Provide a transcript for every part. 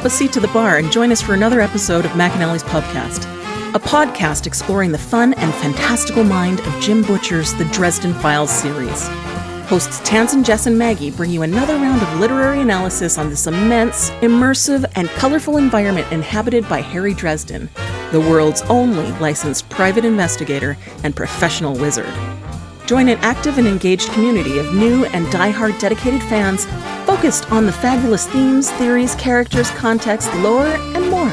grab a seat to the bar and join us for another episode of McAnally's Pubcast, a podcast exploring the fun and fantastical mind of Jim Butcher's The Dresden Files series. Hosts Tansen, Jess, and Maggie bring you another round of literary analysis on this immense, immersive, and colorful environment inhabited by Harry Dresden, the world's only licensed private investigator and professional wizard. Join an active and engaged community of new and die-hard dedicated fans focused on the fabulous themes, theories, characters, context, lore, and more.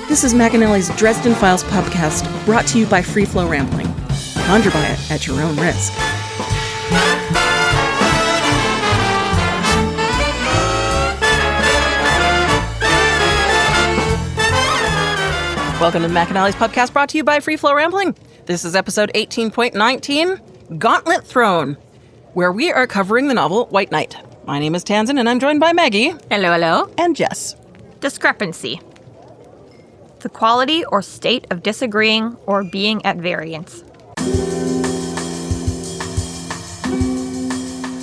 This is McAnally's Dresden Files Pubcast, brought to you by Free Flow Rambling. Conjure by it at your own risk. Welcome to McAnally's Pubcast, brought to you by Free Flow Rambling. This is episode 18.19, Gauntlet Throne, where we are covering the novel White Knight. My name is Tansen, and I'm joined by Maggie. Hello, hello. And Jess. Discrepancy. The quality or state of disagreeing or being at variance.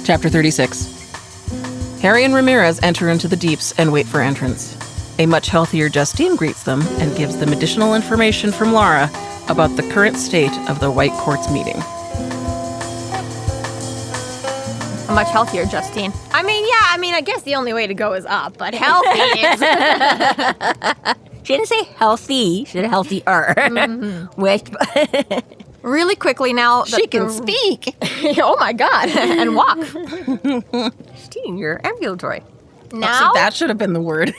Chapter 36. Harry and Ramirez enter into the deeps and wait for entrance. A much healthier Justine greets them and gives them additional information from Lara about the current state of the White Court's meeting. A much healthier Justine. I guess the only way to go is up, but healthy is... She didn't say healthy, she said healthier. Mm-hmm. Which... Really quickly now... She can speak. Oh my god. And walk. Justine, you're ambulatory. Now... So that should have been the word.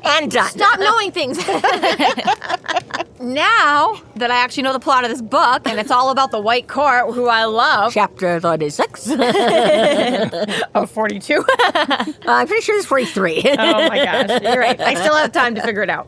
And done. Stop knowing things. Now that I actually know the plot of this book, and it's all about the White Court, who I love. Chapter 36. Oh, 42? I'm pretty sure it's 43. Oh my gosh, you're right. I still have time to figure it out.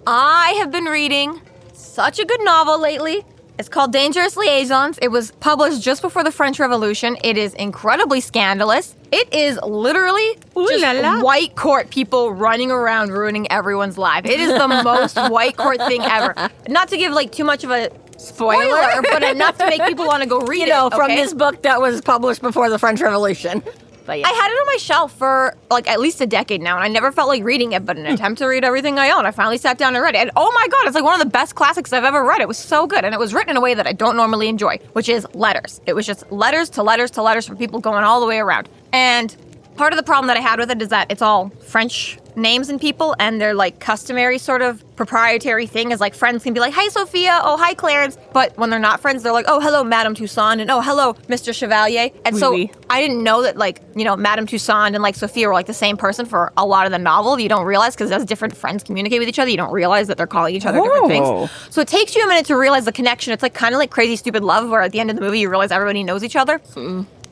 I have been reading such a good novel lately. It's called Dangerous Liaisons. It was published just before the French Revolution. It is incredibly scandalous. It is literally just White Court people running around ruining everyone's life. It is the most White Court thing ever. Not to give too much of a spoiler, but enough to make people want to go read it. From this book that was published before the French Revolution. But yeah. I had it on my shelf for at least a decade now, and I never felt like reading it, but in an attempt to read everything I own, I finally sat down and read it. And oh my god, it's one of the best classics I've ever read. It was so good, and it was written in a way that I don't normally enjoy, which is letters. It was just letters to letters to letters from people going all the way around. And part of the problem that I had with it is that it's all French names and people, and their customary sort of proprietary thing is friends can be like, hi Sophia, oh hi Clarence, but when they're not friends, they're like, oh hello Madame Toussaint, and oh hello Mr. Chevalier. And so I didn't know that Madame Toussaint and Sophia were the same person for a lot of the novel. You don't realize, because as different friends communicate with each other, you don't realize that they're calling each other different things. So it takes you a minute to realize the connection. It's kind of like Crazy Stupid Love, where at the end of the movie you realize everybody knows each other.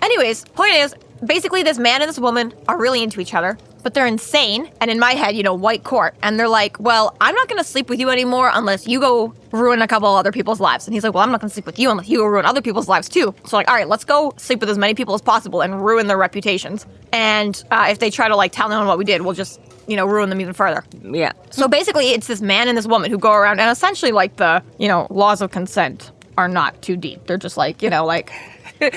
Anyways, point is, basically this man and this woman are really into each other, but they're insane. And in my head, White Court. And they're like, well, I'm not going to sleep with you anymore unless you go ruin a couple other people's lives. And he's like, well, I'm not going to sleep with you unless you go ruin other people's lives too. So all right, let's go sleep with as many people as possible and ruin their reputations. And if they try to tell them what we did, we'll just, ruin them even further. Yeah. So basically it's this man and this woman who go around, and essentially the, laws of consent are not too deep. They're just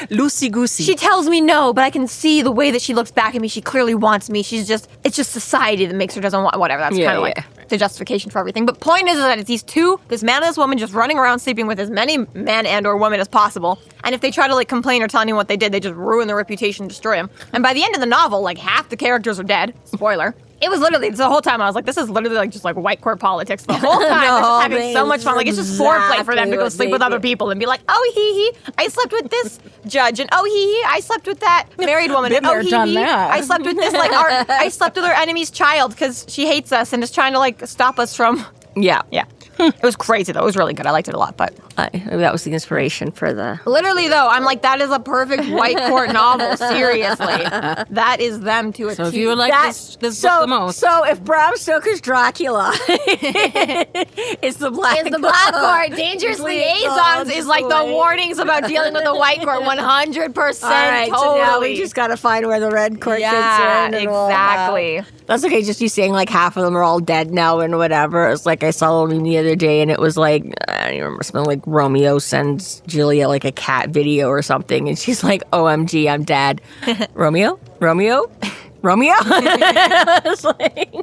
loosey-goosey. She tells me no, but I can see the way that she looks back at me. She clearly wants me. It's just society that makes her doesn't want, whatever. That's kind of the justification for everything. But point is that it's this man and this woman just running around sleeping with as many men and or women as possible. And if they try to complain or tell anyone what they did, they just ruin their reputation, destroy them. And by the end of the novel, half the characters are dead. Spoiler. It was literally, the whole time I was like, this is literally just White Court politics. The whole time they're just having so much fun. It's just foreplay for them to go sleep with other people and be like, oh hee, I slept with this judge, and oh hee, I slept with that married woman, and oh hee, I slept with this, I slept with our enemy's child because she hates us and is trying to stop us from... Yeah. It was crazy though. It was really good. I liked it a lot, but... that was the inspiration for the... Literally though, I'm that is a perfect White Court novel, seriously. That is them to a T. So if you would like this book the most... So if Bram Stoker's Dracula is the Black Court... Is the Black Court. Dangerous Liaisons is the warnings about dealing with the White Court, 100%. All right, totally. So now we just gotta find where the Red Court fits in. And exactly. That's okay, just you saying half of them are all dead now and whatever. It's I saw one the other day, and it was I don't even remember, something Romeo sends Julia a cat video or something, and she's like, OMG, I'm dead. Romeo? Romeo? I was like,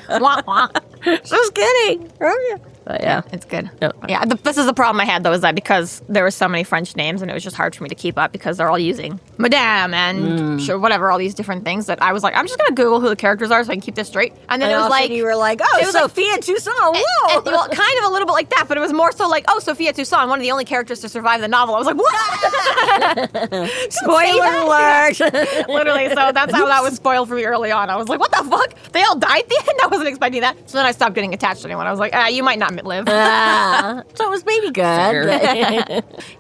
Wah, wah. just kidding. Romeo. But yeah. It's good. Yep. Yeah, this is the problem I had, though, is that because there were so many French names and it was just hard for me to keep up because they're all using Madame and sure, whatever, all these different things that I was like, I'm just going to Google who the characters are so I can keep this straight. And then it was like... you were like, oh, it was Sophia Toussaint, whoa. well, kind of a little bit like that, but it was more so like, oh, Sophia Toussaint, one of the only characters to survive the novel. I was like, what? Spoiler alert. Literally, so that's how that was spoiled for me early on. I was like, what the fuck? They all died at the end? I wasn't expecting that. So then I stopped getting attached to anyone. I was like, you might not live. So it was maybe good.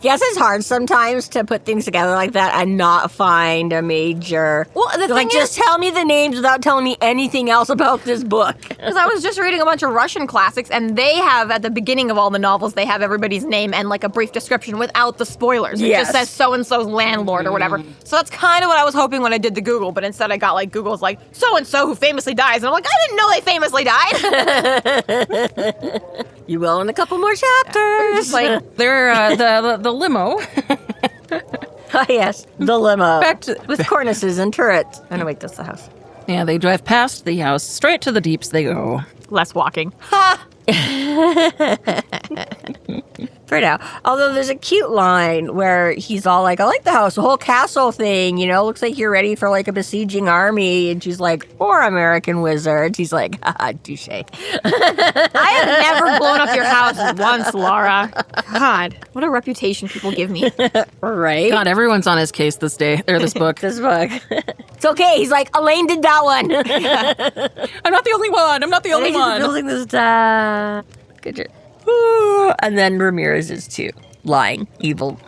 Yes, it's hard sometimes to put things together like that and not find a major... Well, the thing like, just tell me the names without telling me anything else about this book. Because I was just reading a bunch of Russian classics, and they have, at the beginning of all the novels, they have everybody's name and, like, a brief description without the spoilers. It just says so-and-so's landlord or whatever. So that's kind of what I was hoping when I did the Google, but instead I got, like, Google's like, so-and-so who famously dies. And I'm like, I didn't know they famously died. You will in a couple more chapters. Just like, They're the limo. Oh, yes, the limo. Back to- with cornices and turrets. Oh, no, wait, that's the house. Yeah, they drive past the house. Straight to the deeps they go. less walking. For now. Although there's a cute line where he's all like, I like the house, the whole castle thing, you know, looks like you're ready for like a besieging army. And she's like, or American wizards. He's like, haha, touche. I have never blown up your house once, Lara. God, what a reputation people give me. Right? God, everyone's on his case this day, or this book. This book. It's okay. He's like, Elaine did that one. I'm not the only one. I'm not the only one. Building this, good job. And then Ramirez is too. Lying. Evil,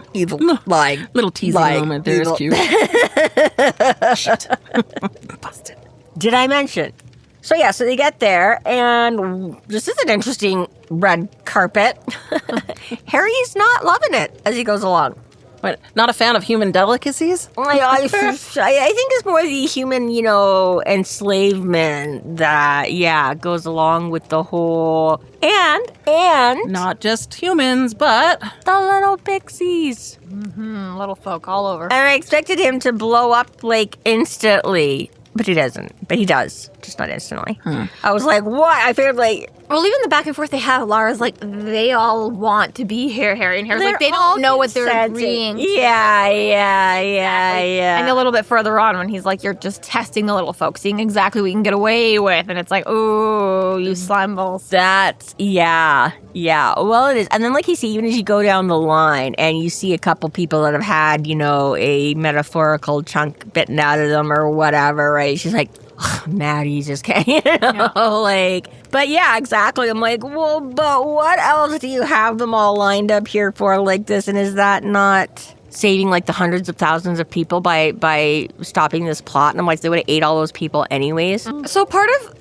lying. Little teasing lying, moment there is evil. cute. Shit. Busted. Did I mention? So yeah, so they get there, and this is an interesting red carpet. Harry's not loving it as he goes along. What, not a fan of human delicacies? I think it's more the human, you know, enslavement that, yeah, goes along with the whole... And... Not just humans, but... the little pixies. Little folk all over. And I expected him to blow up, like, instantly. But he doesn't. But he does. Just not instantly. I was like, what? I figured, like... Well, even the back and forth they have, Lara's like, they all want to be here, Harry. And Harry's like, they all don't know what they're consenting. agreeing to. Yeah. And a little bit further on when he's like, you're just testing the little folks, seeing exactly what you can get away with. And it's like, ooh, you slime balls. That's, yeah. Well, it is. And then, like you see, even as you go down the line and you see a couple people that have had, you know, a metaphorical chunk bitten out of them or whatever, right? She's like, Maddie just can't, you know, like, but yeah, exactly. I'm like, well, but what else do you have them all lined up here for like this? And is that not saving like the hundreds of thousands of people by stopping this plot? And I'm like, they would have ate all those people anyways. So part of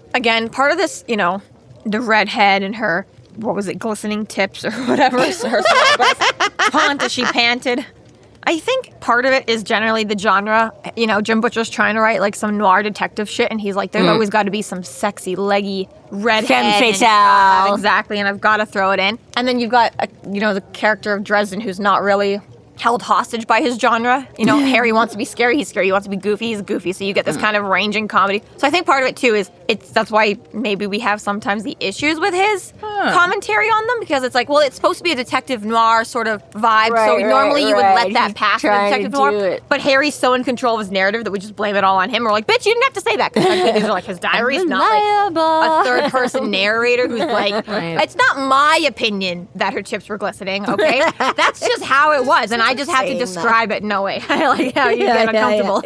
this, you know, the redhead and her, what was it, glistening tips or whatever, her pant as she panted. I think part of it is generally the genre. You know, Jim Butcher's trying to write like some noir detective shit, and he's like, there's always got to be some sexy, leggy redhead. Femme fatale. Exactly, and I've got to throw it in. And then you've got, the character of Dresden who's not really held hostage by his genre. You know, Harry wants to be scary, he's scary. He wants to be goofy, he's goofy. So you get this kind of ranging comedy. So I think part of it too is that's why maybe we have sometimes the issues with his commentary on them, because it's like, well, it's supposed to be a detective noir sort of vibe. So normally you would let that pass for detective noir. But Harry's so in control of his narrative that we just blame it all on him. We're like, bitch, you didn't have to say that. Because these are like his diaries, not like a third person narrator who's like, it's not my opinion that her chips were glistening, okay? That's just how it was. And I just have to describe it. No way. I like how you get uncomfortable.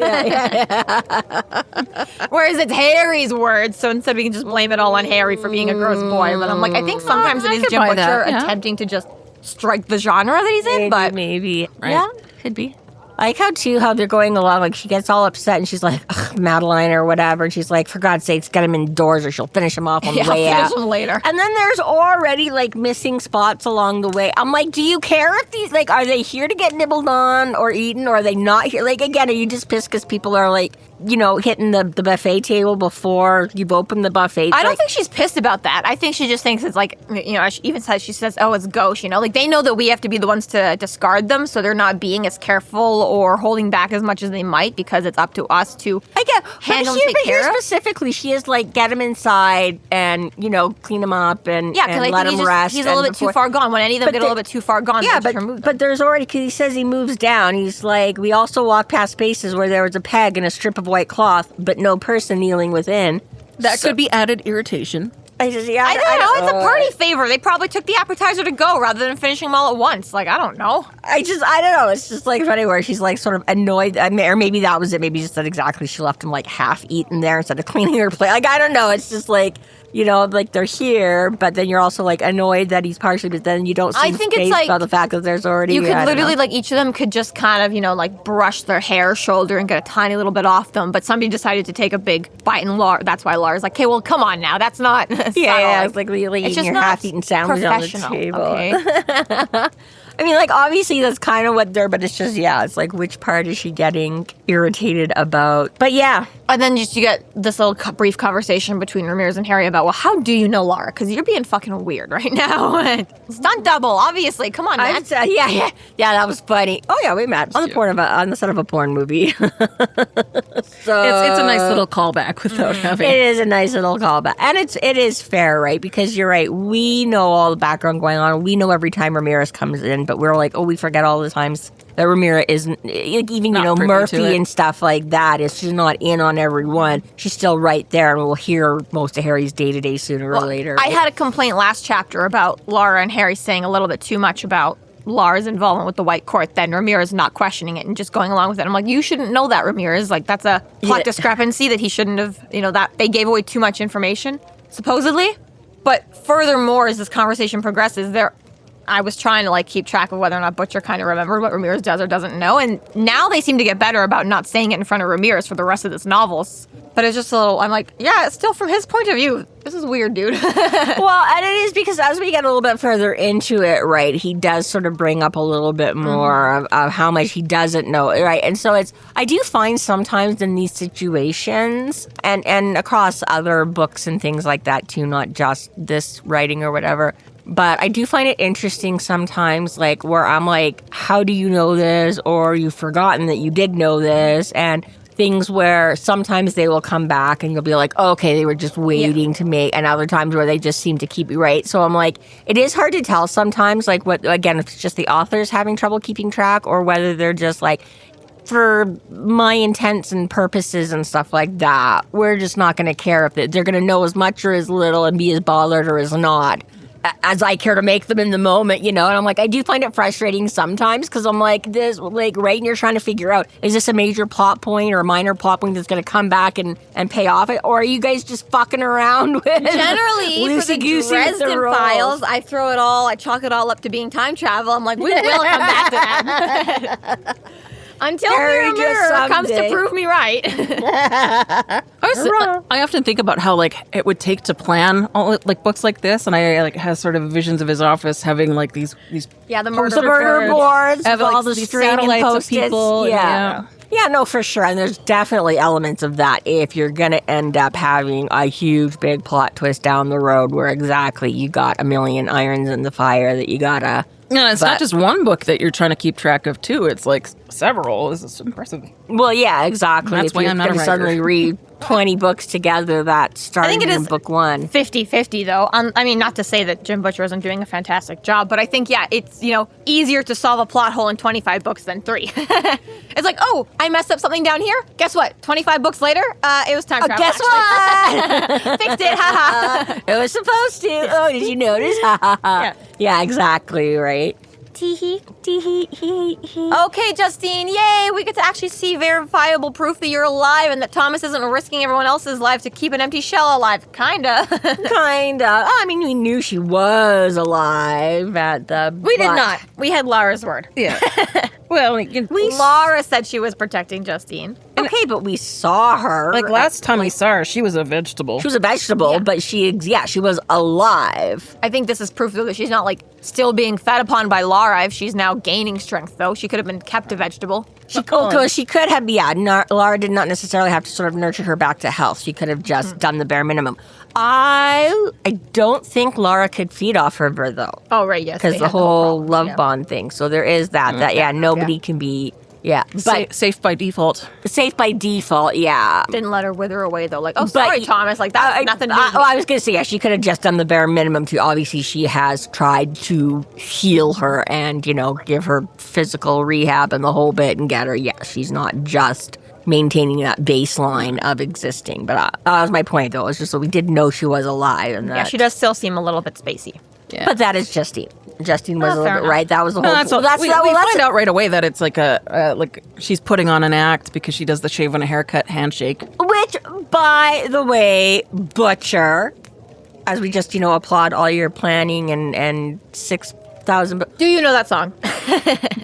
Whereas it's Harry's words, so instead we can just blame it all on Harry for being a gross boy. But I'm like, I think sometimes it is Jim Butcher attempting to just strike the genre that he's in. But maybe. Right. Yeah, could be. I like how they're going along. Like, she gets all upset and she's like, Madeline or whatever. And she's like, for God's sakes, get him indoors or she'll finish him off on the way out. I'll finish him later. And then there's already, like, missing spots along the way. I'm like, do you care if these, like, are they here to get nibbled on or eaten, or are they not here? Like, again, are you just pissed because people are, like, hitting the buffet table before you've opened the buffet. I don't think she's pissed about that. I think she just thinks it's like, she even says, oh, it's gauche, like they know that we have to be the ones to discard them, so they're not being as careful or holding back as much as they might because it's up to us to handle and take care of. Specifically, she is like, get him inside and, clean him up and let him rest. He's a little bit too far gone. When any of them get a little bit too far gone, but there's already, because he says he moves down, he's like, we also walk past spaces where there was a peg and a strip of white cloth, but no person kneeling within. That could be added irritation. I don't know. It's a party favor. They probably took the appetizer to go rather than finishing them all at once. Like, I don't know. I don't know. It's just like funny where she's like sort of annoyed. Or maybe that was it. Maybe just that exactly she left him like half eaten there instead of cleaning her plate. Like, I don't know. It's just like, like they're here, but then you're also like annoyed that he's partially, but then you don't see face like, about the fact that there's already. You could literally like each of them could just kind of, like brush their hair, shoulder, and get a tiny little bit off them. But somebody decided to take a big bite, and that's why Lara's like, okay, well, come on now. That's not. Yeah, it's like really eating your half-eaten sandwich on the table. Okay? I mean, like, obviously that's kind of what they're, but it's just, it's like, which part is she getting irritated about? But yeah. And then you get this little brief conversation between Ramirez and Harry about, well, how do you know Lara? Because you're being fucking weird right now. Stunt double, obviously. Come on, man. Yeah, that was funny. Oh, yeah, we met on the set of a porn movie. So it's a nice little callback without having. It is a nice little callback. And it is fair, right? Because you're right. We know all the background going on. We know every time Ramirez comes in, but we're like, we forget all the times that Ramirez isn't, even, Murphy and stuff like that. If she's not in on everyone, she's still right there, and we'll hear most of Harry's day-to-day sooner or later. I had a complaint last chapter about Lara and Harry saying a little bit too much about Lara's involvement with the White Court, then Ramirez not questioning it and just going along with it. I'm like, you shouldn't know that, Ramirez. Like, that's a plot discrepancy that he shouldn't have, that they gave away too much information, supposedly. But furthermore, as this conversation progresses, I was trying to keep track of whether or not Butcher kind of remembered what Ramirez does or doesn't know, and now they seem to get better about not saying it in front of Ramirez for the rest of this novel. But it's just a little, I'm like, yeah, it's still from his point of view. This is weird, dude. Well, and it is because as we get a little bit further into it, right, he does sort of bring up a little bit more of how much he doesn't know, right? And so I do find sometimes in these situations, and across other books and things like that too, not just this writing or whatever, but I do find it interesting sometimes, where I'm like, how do you know this? Or you've forgotten that you did know this. And things where sometimes they will come back and you'll be like, oh, okay, they were just waiting to make, and other times where they just seem to keep you right. So I'm like, it is hard to tell sometimes, if it's just the authors having trouble keeping track, or whether they're just for my intents and purposes and stuff like that, we're just not going to care if they're going to know as much or as little and be as bothered or as not as I care to make them in the moment, And I'm like, I do find it frustrating sometimes because I'm like, right, and you're trying to figure out, is this a major plot point or a minor plot point that's going to come back and pay off it? Or are you guys just fucking around with Generally, for the Dresden files, I chalk it all up to being time travel. I'm like, we will come back to that. Until Mirror comes to prove me right. I often think about how it would take to plan all books like this, and I have sort of visions of his office having these the murder boards of all the satellites of people. Yeah, no, for sure. And there's definitely elements of that if you're going to end up having a huge, big plot twist down the road where exactly you got a million irons in the fire that you gotta. No, it's not just one book that you're trying to keep track of, too. It's several. This is impressive. Well, yeah, exactly. That's why I'm not a writer. Suddenly read 20 books together that started in book one. 50-50, though. I mean, not to say that Jim Butcher isn't doing a fantastic job, but I think, it's, easier to solve a plot hole in 25 books than 3. It's like, oh, I messed up something down here. Guess what? 25 books later, it was time travel. Guess what? Fixed it. Ha It was supposed to. Oh, did you notice? Yeah, exactly, right? Tee-hee. Okay, Justine, yay! We get to actually see verifiable proof that you're alive and that Thomas isn't risking everyone else's life to keep an empty shell alive. Kinda. I mean, we knew she was alive at the... We did not. We had Lara's word. Yeah. Well, Lara said she was protecting Justine. okay, but we saw her. Like last time we saw her, she was a vegetable. She was a vegetable, but she was alive. I think this is proof though that she's not like still being fed upon by Lara if she's now gaining strength though. She could have been kept a vegetable. She could have, Lara did not necessarily have to sort of nurture her back to health. She could have just done the bare minimum. I don't think Lara could feed off her, though. Oh, right, yes. Because the whole love bond thing. So there is that, nobody can be... Yeah, but safe by default. Safe by default, yeah. Didn't let her wither away though. Like, oh, sorry, Thomas. Like that's nothing. I was gonna say, she could have just done the bare minimum too. Obviously, she has tried to heal her and give her physical rehab and the whole bit and get her. Yeah, she's not just maintaining that baseline of existing. But that was my point, though. It's just that we did know she was alive, and she does still seem a little bit spacey. Yeah. But that is Justine. Justine was a little bit right. That was the whole. We find out right away that it's like like she's putting on an act because she does the shave on a haircut handshake. Which, by the way, Butcher, as we just applaud all your planning and 6,000. Do you know that song?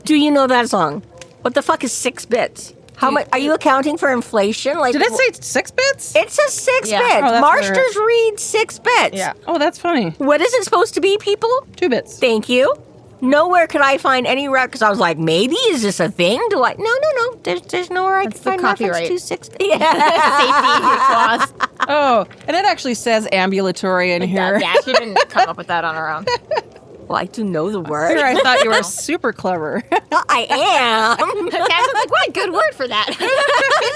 Do you know that song? What the fuck is 6 bits? How much are you accounting for inflation? Like, did it say 6 bits? It says 6 bits. Oh, Marsters read 6 bits. Yeah. Oh, that's funny. What is it supposed to be, people? 2 bits. Thank you. Nowhere could I find any rec because I was like, maybe is this a thing? Do I? No. There's nowhere I can find reference to 6 bits. Yeah. Safety clause. Oh, and it actually says ambulatory in here. Yeah, she didn't come up with that on her own. Well, I do know the word. Here, I thought you were super clever. I am. Cass was like, what a good word for that.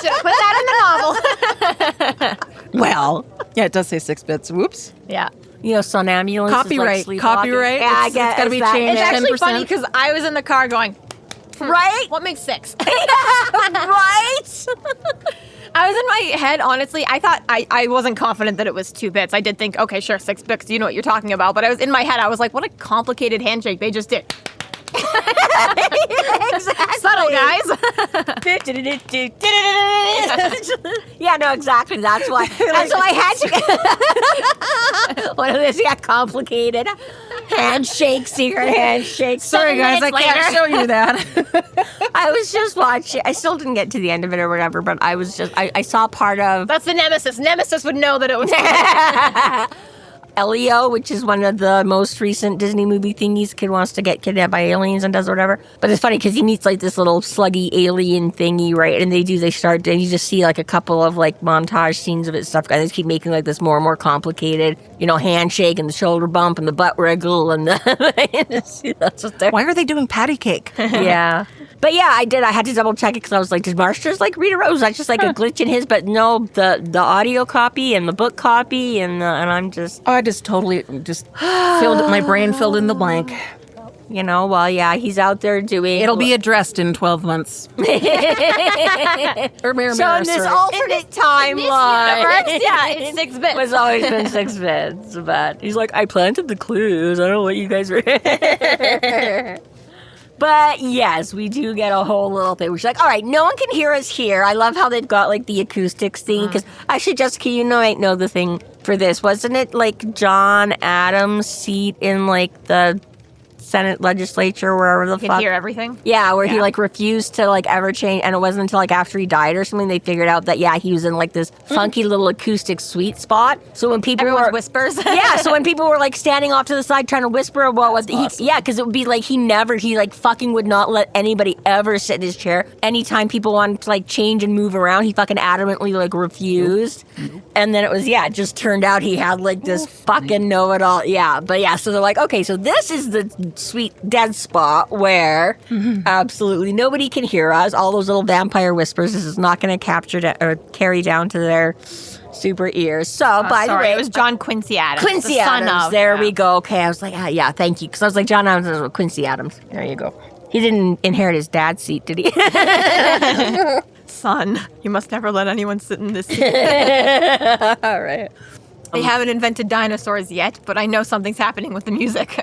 Should have put that in the novel. Well. Yeah, it does say 6 bits. Whoops. Yeah. Somnambulance Copyright. is like Copyright. Yeah, I guess. It's got to be changed. It's actually 10%. funny because I was in the car going, right? What makes 6? Right? I was in my head, honestly. I thought I wasn't confident that it was 2 bits. I did think, okay, sure, 6 bits. You know what you're talking about. But I was in my head. I was like, what a complicated handshake they just did. Exactly. Subtle, guys. Yeah, no, exactly. That's why. That's why I had to. What is this? Complicated handshake, secret handshake. Sorry, guys, I can't show you that. I was just watching. I still didn't get to the end of it or whatever, but I was just. I saw part of. That's the Nemesis. Nemesis would know that it was. Elio, which is one of the most recent Disney movie thingies. Kid wants to get kidnapped by aliens and does whatever. But it's funny because he meets like this little sluggy alien thingy, right? And they start, and you just see like a couple of like montage scenes of it stuff. And they keep making like this more and more complicated, handshake and the shoulder bump and the butt wriggle and the. That's what they're. Why are they doing patty cake? Yeah. But yeah, I did. I had to double check it because I was like, did Marsters like read a rose? That's just like a glitch in his. But no, the audio copy and the book copy and I'm just. Oh, I just totally filled my brain filled in the blank. Well, yeah, he's out there doing. It'll be addressed in 12 months. So in this alternate timeline, it's 6 bits. It's always been 6 bits. But he's like, I planted the clues. I don't know what you guys were. But yes, we do get a whole little thing. We're like, all right, no one can hear us here. I love how they've got like the acoustics thing. Because actually, Jessica, I know the thing for this. Wasn't it like John Adams' seat in like the Senate legislature, wherever the You fuck. can hear everything. Yeah, where he like refused to like ever change, and it wasn't until like after he died or something they figured out that he was in like this funky little acoustic sweet spot. So when people Everyone's were whispers. yeah, so when people were like standing off to the side trying to whisper what was because it would be like he like fucking would not let anybody ever sit in his chair. Anytime people wanted to like change and move around, he fucking adamantly like refused. And then it was it just turned out he had like this fucking know-it-all. So they're like, okay, so this is the sweet dead spot where absolutely nobody can hear us. All those little vampire whispers, this is not going to capture or carry down to their super ears. So, by the way, it was John Quincy Adams. Quincy Adams. There we go. Okay, I was like, thank you. Because I was like, John Adams was Quincy Adams. There you go. He didn't inherit his dad's seat, did he? Son, you must never let anyone sit in this seat. All right. They haven't invented dinosaurs yet, but I know something's happening with the music.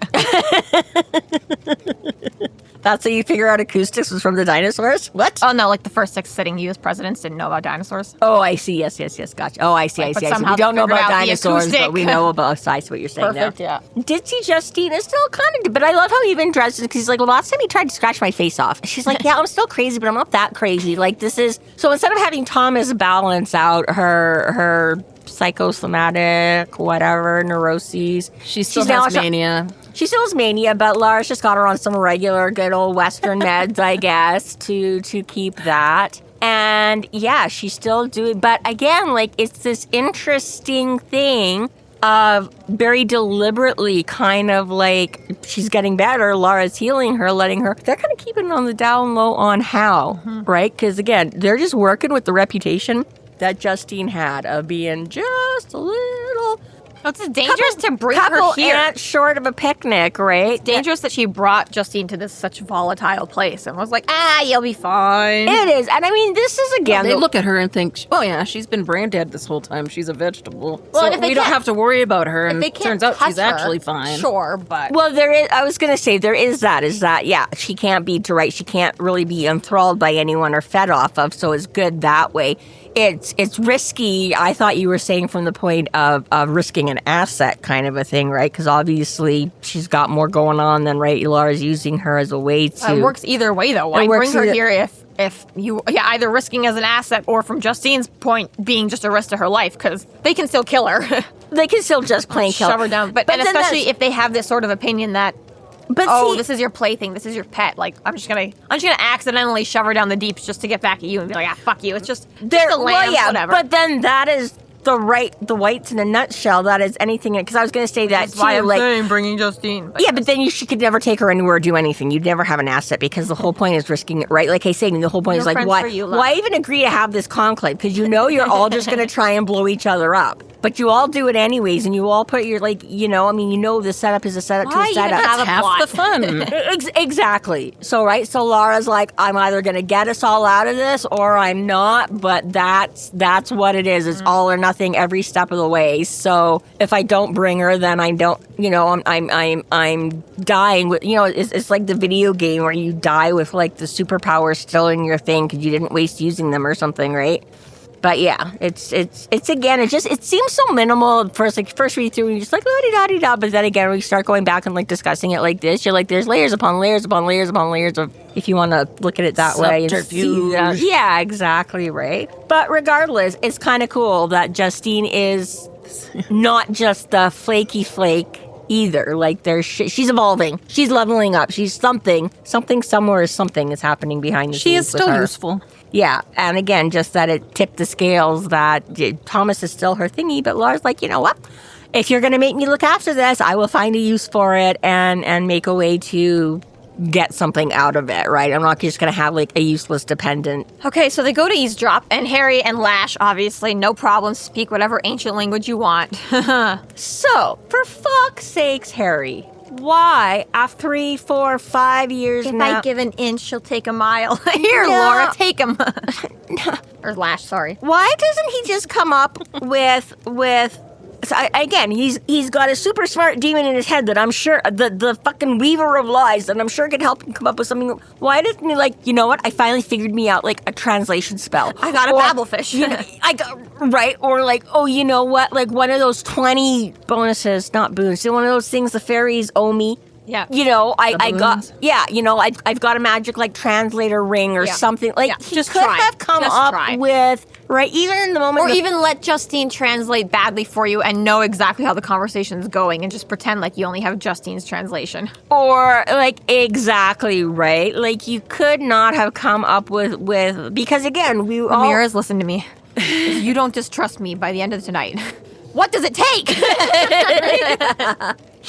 That's how you figure out acoustics was from the dinosaurs? What? Oh, no, like the first 6 sitting U.S. presidents didn't know about dinosaurs. Oh, I see. Yes. Gotcha. Oh, I see. But I see. somehow We don't know they figured about out the dinosaurs, but acoustic. we know about, I see what you're saying Perfect, now. yeah. Did see Justine is still kind of, but I love how even Dresden, because he's like, well, last time he tried to scratch my face off. She's like, yeah, I'm still crazy, but I'm not that crazy. Like, this is, so instead of having Thomas balance out her psychosomatic, whatever, neuroses. She still has mania. She still has mania, but Lara's just got her on some regular good old Western meds, I guess, to keep that. And yeah, she's still doing, but again, like, it's this interesting thing of very deliberately kind of like, she's getting better, Lara's healing her, letting her, they're kind of keeping it on the down low on how, right? Because again, they're just working with the reputation that Justine had of being just a little... It's dangerous to bring her couple here. ants short of a picnic, right? It's dangerous that she brought Justine to this such volatile place and was like, you'll be fine. It is. And I mean, this is again... They look at her and think, oh yeah, she's been brain dead this whole time. She's a vegetable. Well, and so if they we don't can't- have to worry about her. And They it can't turns out touch she's her, actually fine. Sure, but... Well, there is... I was going to say, there is that, yeah, she can't be direct. She can't really be enthralled by anyone or fed off of, so it's good that way. It's risky, I thought you were saying, from the point of risking an asset kind of a thing, right? Because obviously she's got more going on than, right, Lara's using her as a way to... It works either way, though. Why works bring her either- here if you... Yeah, either risking as an asset or, from Justine's point, being just a risk to her life, because they can still kill her. They can still just plain kill Shove her down. And then especially that's- if they have this sort of opinion that, But oh, see, this is your plaything, this is your pet. Like, I'm just gonna accidentally shove her down the deeps just to get back at you and be like, fuck you. It's just a lamb, whatever. But then that is the whites in a nutshell. That is anything, because I was going to say that That's why too. I'm Like, saying bringing Justine. yeah, but then she could never take her anywhere or do anything. You'd never have an asset because the whole point is risking it, right? Like I say, the whole point No is like, friends for you, love. why even agree to have this conclave? Because you know you're all just going to try and blow each other up. But you all do it anyways, and you all put your, like, you know, the setup is a setup Why to a even setup. have a Half plot? the fun. Exactly. So, right? So Lara's like, I'm either going to get us all out of this or I'm not, but that's what it is. It's all or nothing every step of the way. So if I don't bring her, then I don't, I'm dying with, it's like the video game where you die with like the superpowers still in your thing because you didn't waste using them or something, right? But yeah, it's again, it seems so minimal at first, like first read through, and you're just like, la-di-da-di-da, but then again, we start going back and like discussing it like this, you're like, there's layers upon layers upon layers upon layers of, if you want to look at it that way. And see that. Yeah, exactly, right? But regardless, it's kind of cool that Justine is not just the flaky flake either. Like, she's evolving. She's leveling up. She's something somewhere, something is happening behind the scenes. She is with still her. useful. Yeah, and again, just that it tipped the scales that Thomas is still her thingy, but Lara's like, you know what? If you're going to make me look after this, I will find a use for it and make a way to get something out of it, right? I'm not just going to have like a useless dependent. Okay, so they go to eavesdrop, and Harry and Lash, obviously, no problem, speak whatever ancient language you want. So, for fuck's sakes, Harry, why, after 3, 4, 5 years If now... I give an inch, she'll take a mile. Here, No. Laura, take him. Or Lash, sorry. Why doesn't he just come up with so again, he's got a super smart demon in his head that I'm sure, the fucking weaver of lies, that I'm sure could help him come up with something. Why doesn't he, like, you know what? I finally figured me out, like, a translation spell. I got a babbelfish. You know, right? Or like, oh, you know what? Like one of those 20 bonuses, not boons. One of those things the fairies owe me. Yeah. You know, I got, boons? yeah, you know, I've got a magic, like, translator ring or Yeah. something. Like, Yeah. he Just could try. have come Just up try. with, right, even in the moment. Or even let Justine translate badly for you and know exactly how the conversation's going and just pretend like you only have Justine's translation. Or, like, exactly, right? Like, you could not have come up with, because again, we all... Ramirez, listen to me. If you don't distrust me by the end of tonight, what does it take?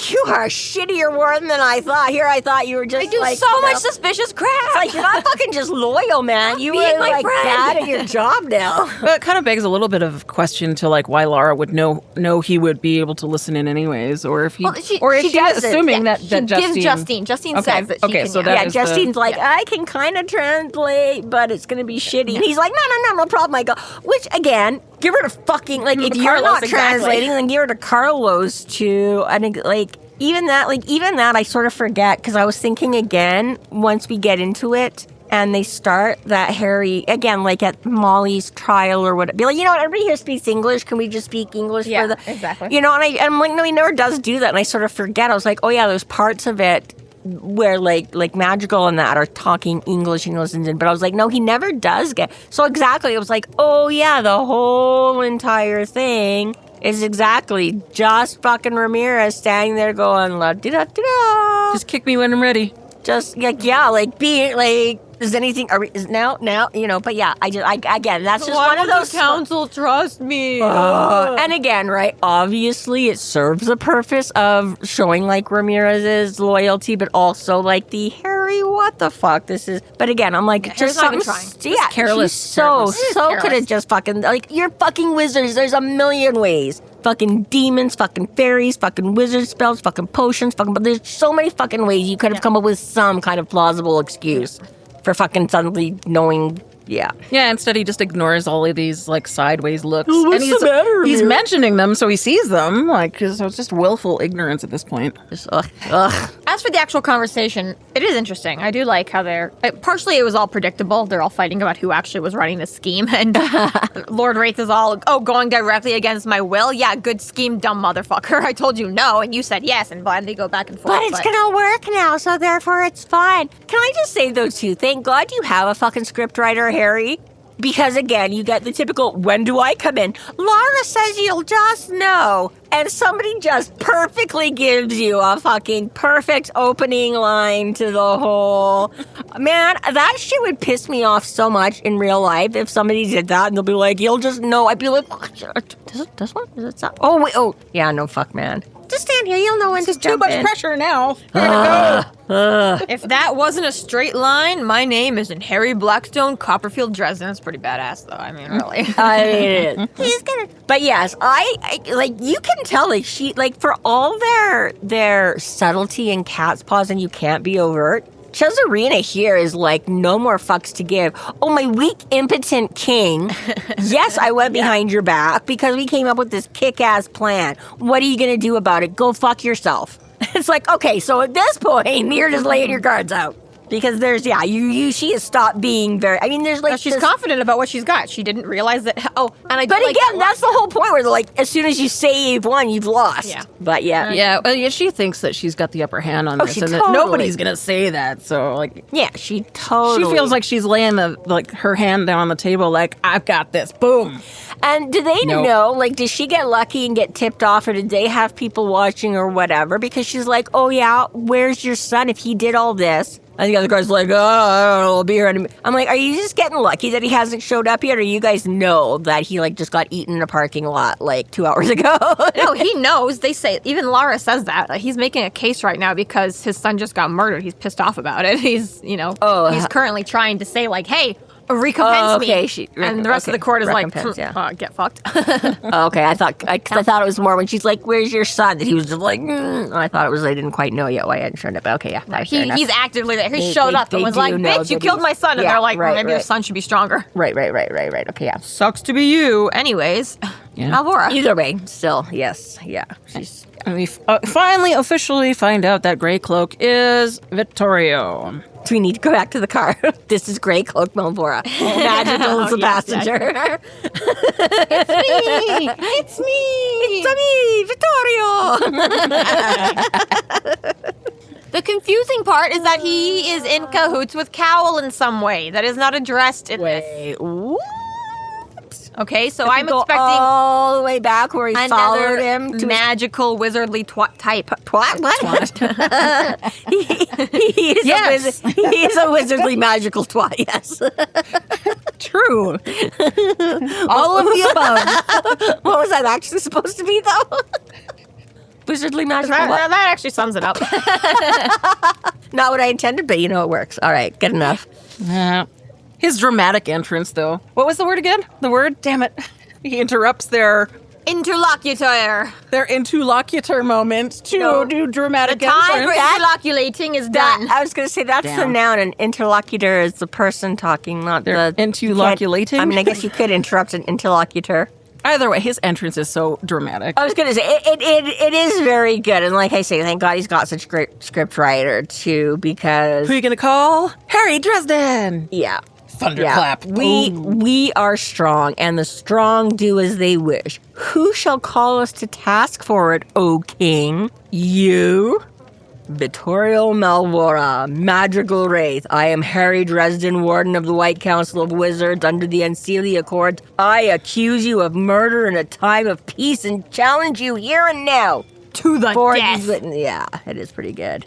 You are a shittier one than I thought. Here, I thought you were just I do like, so you know, much suspicious crap. like, you're not fucking just loyal, man. You being were, my like, friend. bad at your job now. But it kind of begs a little bit of question to like why Lara would know he would be able to listen in anyways, or if he, Well, she she's doesn't. assuming Yeah, that she Justine. gives Justine. Justine Okay, says that she okay, can. so yeah. that Yeah, is the- Justine's like, yeah. I can kind of translate, but it's going to be shitty. And he's like, no problem. I go, which, again, give her to fucking, like, if you're Carlos, not exactly. translating, then give her to Carlos to, I think, like, even that, I sort of forget because I was thinking again once we get into it and they start that Harry, again, like at Molly's trial or whatever, be like, you know what, everybody here speaks English. Can we just speak English for the... exactly. You know, and I'm like, no, he never does do that. And I sort of forget. I was like, oh yeah, there's parts of it where like Madrigal and that are talking English and he listens in. But I was like, no, he never does get... So exactly, it was like, oh yeah, the whole entire thing is exactly just fucking Ramirez standing there going, la-di-da-di-da. Just kick me when I'm ready. Just, like, yeah, like, be, like, is anything, is now, you know, but yeah, again, that's just one of those. Council trust me. And again, right, obviously it serves the purpose of showing, like, Ramirez's loyalty, but also, like, the Harry, what the fuck, this is, but again, I'm like, just something, yeah, careless. So could have just fucking, like, you're fucking wizards, there's a million ways. Fucking demons, fucking fairies, fucking wizard spells, fucking potions, but there's so many fucking ways you could have come up with some kind of plausible excuse for fucking suddenly knowing, yeah. Yeah, instead he just ignores all of these, like, sideways looks. What's and the matter, he's Amir? mentioning them, so he sees them, like, so it's just willful ignorance at this point. Just, ugh. As for the actual conversation, it is interesting. I do like how partially it was all predictable. They're all fighting about who actually was running the scheme. And Lord Raith is all, going directly against my will? Yeah, good scheme, dumb motherfucker. I told you no, and you said yes, and they go back and forth. But it's gonna work now, so therefore it's fine. Can I just say, though, too, thank God you have a fucking scriptwriter, Harry. Because, again, you get the typical, when do I come in? Lara says you'll just know. And somebody just perfectly gives you a fucking perfect opening line to the whole... Man, that shit would piss me off so much in real life if somebody did that and they'll be like, you'll just know. I'd be like, does one? Does it stop? Oh, wait, oh. Yeah, no, fuck, man. Just stand here, you'll know when to jump in. Too much pressure now. If that wasn't a straight line, my name isn't Harry Blackstone, Copperfield, Dresden. It's pretty badass, though. I mean, really. I mean, he's gonna. But yes, I like, you can tell, like, she, like, for all their subtlety and cat's paws, and you can't be overt. Cesarina here is like, no more fucks to give. Oh, my weak, impotent king. Yes, I went behind your back because we came up with this kick-ass plan. What are you going to do about it? Go fuck yourself. It's like, okay, so at this point, you're just laying your cards out. Because there's, yeah, she has stopped being very, I mean, there's like... She's confident about what she's got. She didn't realize that, and I But again, that's the whole point where they're like, as soon as you save one, you've lost. Yeah. But yeah. Yeah, she thinks that she's got the upper hand on this, and that nobody's going to say that, so, like... Yeah, she totally... She feels like she's laying her hand down on the table, like, I've got this, boom. And do they know, like, did she get lucky and get tipped off, or did they have people watching or whatever? Because she's like, oh yeah, where's your son if he did all this? And the other guy's like, oh, I don't know, I'll be here. I'm like, are you just getting lucky that he hasn't showed up yet? Or you guys know that he, like, just got eaten in a parking lot, like, 2 hours ago? No, he knows. They say, even Lara says that. Like, he's making a case right now because his son just got murdered. He's pissed off about it. He's, he's currently trying to say, like, hey, recompense me. And the rest of the court is like, get fucked. Okay, I thought it was more when she's like, where's your son? That he was just like, I thought it was, I didn't quite know yet why I hadn't shown up. Okay, yeah. He's actively there. He showed up and was like, bitch, you killed my son. And they're like, well, maybe your son should be stronger. Right. Okay, yeah. Sucks to be you. Anyways, Yeah. Malvora. Either way, still, yes, yeah. She's... And we finally officially find out that Grey Cloak is Vittorio. Do we need to go back to the car? This is Grey Cloak Malvora. Madrigal is the passenger. It's me, Vittorio. The confusing part is that he is in cahoots with Cowell in some way that is not addressed in this. Okay, so I'm expecting all the way back where he followed him to magical wizardly type. What? he is a wizardly magical twat. Yes, True. All of the above. What was that actually supposed to be, though? Wizardly magical. That actually sums it up. Not what I intended, but it works. All right, good enough. His dramatic entrance, though. What was the word again? The word? Damn it. He interrupts their interlocutor moment to do dramatic The time entrance. for interloculating is done. I was going to say that's the noun, and interlocutor is the person talking, not the... Interloculating? I mean, I guess you could interrupt an interlocutor. Either way, his entrance is so dramatic. I was going to say, it is very good. And like I say, thank God he's got such a great script writer, too, because... Who are you going to call? Harry Dresden! Yeah. Thunderclap. Yeah. We are strong, and the strong do as they wish. Who shall call us to task for it, O king? You? Vittorio Malvora, Madrigal Raith. I am Harry Dresden, Warden of the White Council of Wizards under the Unseelie Accord. I accuse you of murder in a time of peace and challenge you here and now. To the death. Yeah, it is pretty good.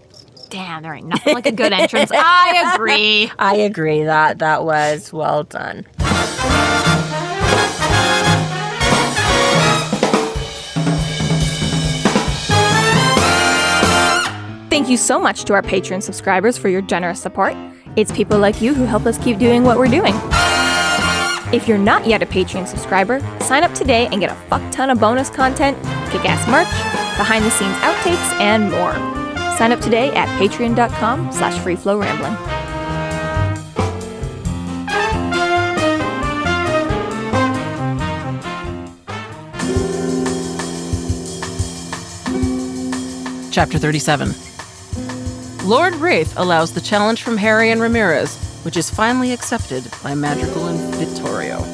Damn, there ain't nothing like a good entrance. I agree. I agree. That was well done. Thank you so much to our Patreon subscribers for your generous support. It's people like you who help us keep doing what we're doing. If you're not yet a Patreon subscriber, sign up today and get a fuck ton of bonus content, kick-ass merch, behind-the-scenes outtakes, and more. Sign up today at patreon.com/freeflowrambling. Chapter 37. Lord Raith allows the challenge from Harry and Ramirez, which is finally accepted by Madrigal and Vittorio.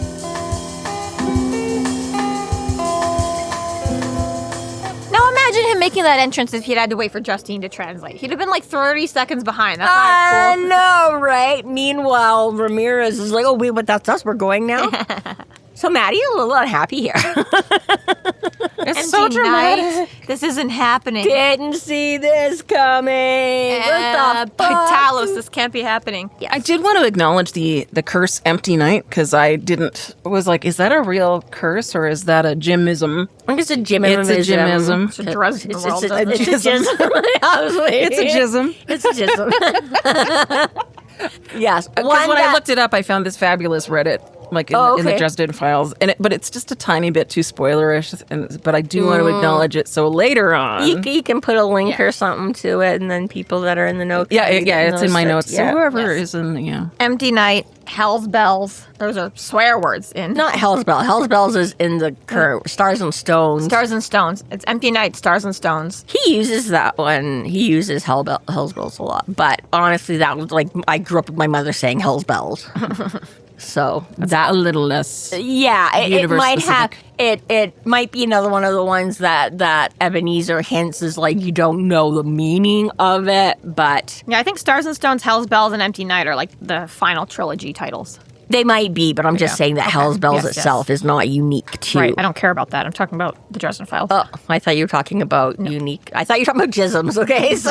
Now imagine him making that entrance if he'd had to wait for Justine to translate. He'd have been like 30 seconds behind. That's not cool. I know, right? Meanwhile, Ramirez is like, oh, wait, but that's us. We're going now? So Maddie's a little unhappy here. It's so dramatic. This isn't happening. Didn't see this coming. What the fuck? Talos, this can't be happening. I did want to acknowledge the curse empty night, because I was like, is that a real curse or is that a Jimism? I think it's a Jimism. It's a Jimism. It's a Dresden It's world, a doesn't it? jism. It's a jism. It's a jism. Yes. Because when I looked it up, I found this fabulous Reddit, like in the Dresden files, but it's just a tiny bit too spoilerish. But I do want to acknowledge it. So later on, you can put a link or something to it, and then people that are in the know. Yeah, it's in my notes. Yeah. So whoever is in, Empty night, hell's bells. Those are swear words in. Not Hell's Bells. Hell's Bells is in the current Stars and Stones. Stars and Stones. It's empty night, stars and stones. He uses that one. He uses Hell's Bells a lot. But honestly, that was like, I grew up with my mother saying Hell's Bells. So that a little less. Yeah, it might specific. have. It might be another one of the ones that Ebenezer hints is like you don't know the meaning of it, but Yeah, I think Stars and Stones, Hell's Bells, and Empty Night are like the final trilogy titles. they might be. But I'm just saying that Hell's Bells itself is not unique to. Right, I don't care about that. I'm talking about the Dresden Files. Oh, I thought you were talking about unique. I thought you were talking about jisms. Okay, so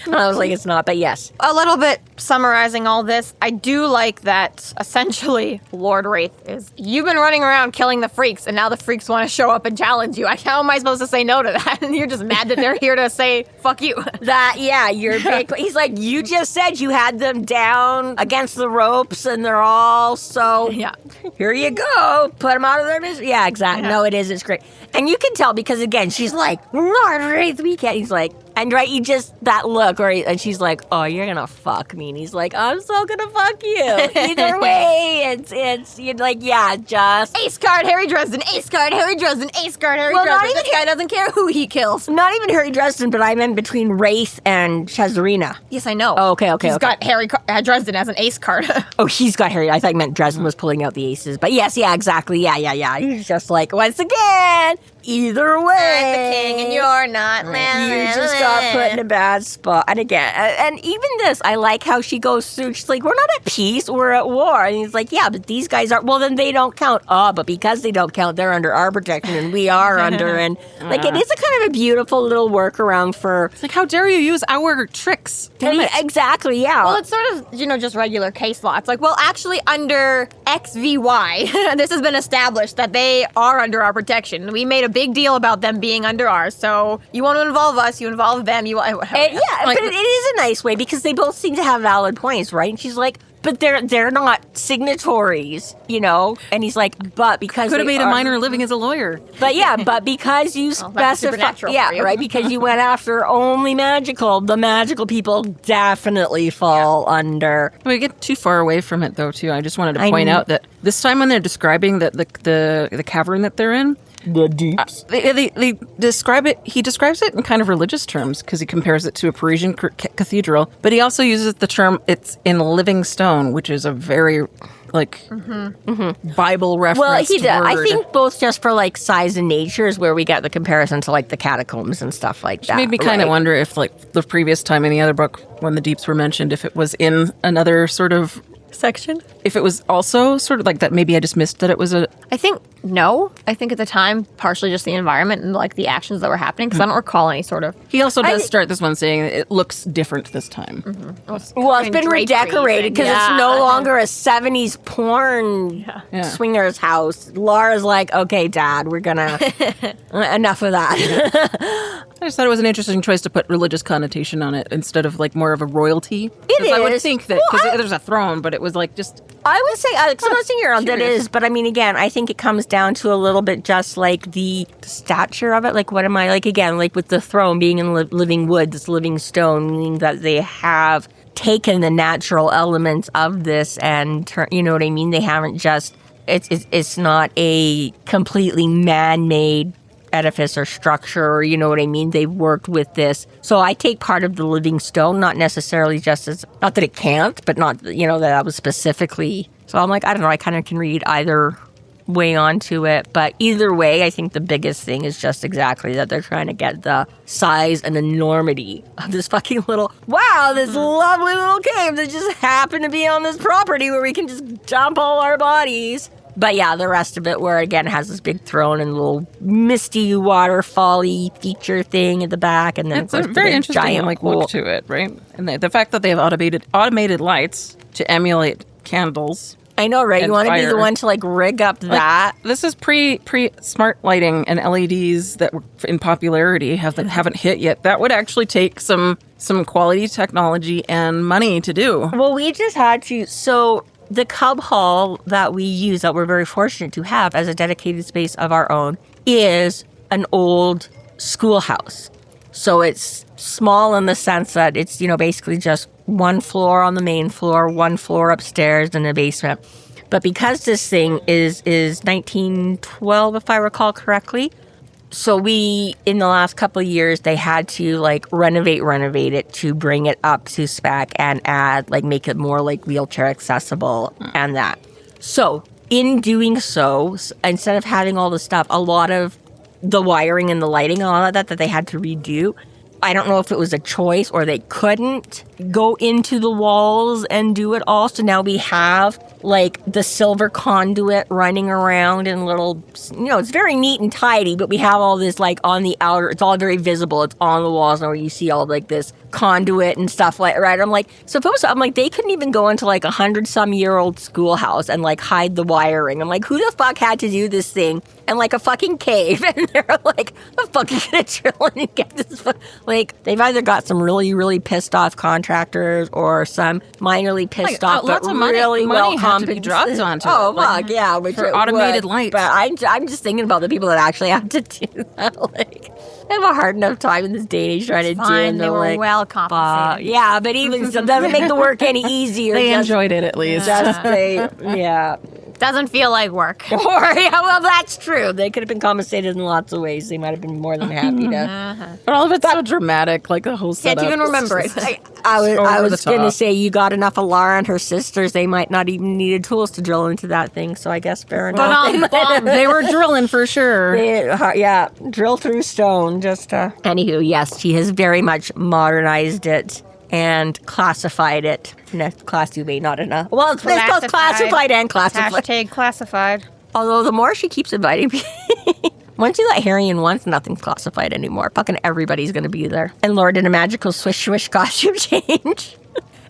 and I was like, it's not. But yes, A little bit summarizing all this, I do like that essentially Lord Raith is, you've been running around killing the freaks, and now the freaks want to show up and challenge you. How am I supposed to say no to that? And you're just mad that they're here to say, fuck you. you're big. He's like, you just said you had them down against the ropes, and they're all so. Yeah. Here you go. Put them out of their misery. Yeah, exactly. Yeah. No, it is. It's great. And you can tell because, again, she's like, Lord Raith, we can't. He's like, and right, you just, that look, and she's like, oh, you're going to fuck me. And he's like, I'm so going to fuck you. Either way, it's, you're like, yeah, just. Ace card, Harry Dresden. Ace card, Harry Dresden. Ace card, Harry Dresden. Not even this guy doesn't care who he kills. Not even Harry Dresden, but I meant between Wraith and Chazarina. Yes, I know. Oh, okay. He's got Harry Dresden as an ace card. Oh, he's got Harry. I thought you meant Dresden was pulling out the aces. But yes, yeah, exactly. Yeah. He's just like, once again, either way. I'm the king and you're not. You just got put in a bad spot. And again, and even this, I like how she goes through. She's like, we're not at peace, we're at war. And he's like, yeah, but these guys are, well, then they don't count. Oh, but because they don't count, they're under our protection and we are under. And like, it is a kind of a beautiful little workaround for. It's like, how dare you use our tricks? Exactly, yeah. Well, it's sort of, just regular case law. It's like, well, actually, under XVY, this has been established that they are under our protection. We made a big deal about them being under ours. So you want to involve us, you involve them, But it is a nice way because they both seem to have valid points, right? And she's like, but they're not signatories, you know? And he's like, but because Could have made a minor living as a lawyer. But yeah, but because you that's supernatural for you. right, because you went after only magical, the magical people definitely fall under. We get too far away from it, though, too. I just wanted to point out that this time when they're describing the cavern that they're in, The deeps. They describe it. He describes it in kind of religious terms because he compares it to a Parisian cathedral. But he also uses the term "it's in living stone," which is a very Bible reference. Well, he did. I word. think both just for like size and nature is where we get the comparison to like the catacombs and stuff like that. Made me kind of wonder if, like, the previous time in the other book when the deeps were mentioned, if it was in another sort of section. If it was also sort of like that, maybe I just missed that it was a. I think no. I think at the time, partially just the environment and like the actions that were happening, because I don't recall any sort of. He also does start this one saying it looks different this time. Well, it's been redecorated because it's no longer a 70s porn swingers house. Lara's like, okay, Dad, we're gonna enough of that. I just thought it was an interesting choice to put religious connotation on it instead of like more of a royalty. It is. I would think that because there's a throne, but it was like just. I would say, I'm not saying you're on that is, but I mean, again, I think it comes down to a little bit just like the stature of it. Like, what am I like? Again, like with the throne being in living wood, this living stone, meaning that they have taken the natural elements of this and you know what I mean? They haven't just. It's not a completely man-made edifice or structure, or you know what I mean? They've worked with this. So I take part of the living stone, not necessarily just as, not that it can't, but not, you know, that was specifically. So I'm like, I don't know, I kind of can read either way onto it. But either way, I think the biggest thing is just exactly that they're trying to get the size and enormity of this fucking little, wow, this lovely little cave that just happened to be on this property where we can just dump all our bodies. But yeah, the rest of it where, again, it has this big throne and little misty waterfall-y feature thing at the back. And then it's a very interesting giant like look to it, right? And the fact that they have automated lights to emulate candles. I know, right? You want to be the one to like rig up that. Like, this is pre smart lighting and LEDs that were in popularity haven't hit yet. That would actually take some quality technology and money to do. Well, we just had to. So the Cub Hall that we use, that we're very fortunate to have as a dedicated space of our own, is an old schoolhouse. So it's small in the sense that it's, you know, basically just one floor on the main floor, one floor upstairs in the basement. But because this thing is 1912, if I recall correctly, so we, in the last couple of years, they had to like renovate it to bring it up to spec and add, like make it more like wheelchair accessible and that. So in doing so, instead of having all the stuff, a lot of the wiring and the lighting and all of that they had to redo. I don't know if it was a choice or they couldn't go into the walls and do it all. So now we have like the silver conduit running around in little, you know, it's very neat and tidy, but we have all this like on the outer, it's all very visible. It's on the walls now where you see all like this conduit and stuff like, right? I'm like, I'm like, they couldn't even go into like 100-some-year-old schoolhouse and like hide the wiring. I'm like, who the fuck had to do this thing in like a fucking cave? And they're like, I'm fucking gonna drill in and get this. Like, they've either got some really, really pissed off contractors or some minorly pissed off, but really well compensated. Dropped onto oh, fuck, yeah. Which for automated lights. But I'm just thinking about the people that actually have to do that. Like, I have a hard enough time in this day and age trying to do it. They were well compensated. Yeah, but even so, doesn't make the work any easier. They enjoyed it at least. Doesn't feel like work. Or, yeah, well, that's true. They could have been compensated in lots of ways. They might have been more than happy to. But all of it's so dramatic, like the whole setup. Can't even remember it. I was going to say, you got enough of Lara and her sisters. They might not even needed tools to drill into that thing. So I guess fair enough. They were drilling for sure. Yeah, drill through stone. Just Anywho, yes, she has very much modernized it and classified it. Classically, not in a... Well, it's both classified and classified. Hashtag classified. Although the more she keeps inviting me... Once you let Harry in once, nothing's classified anymore. Fucking everybody's going to be there. And Laura did a magical swish costume change.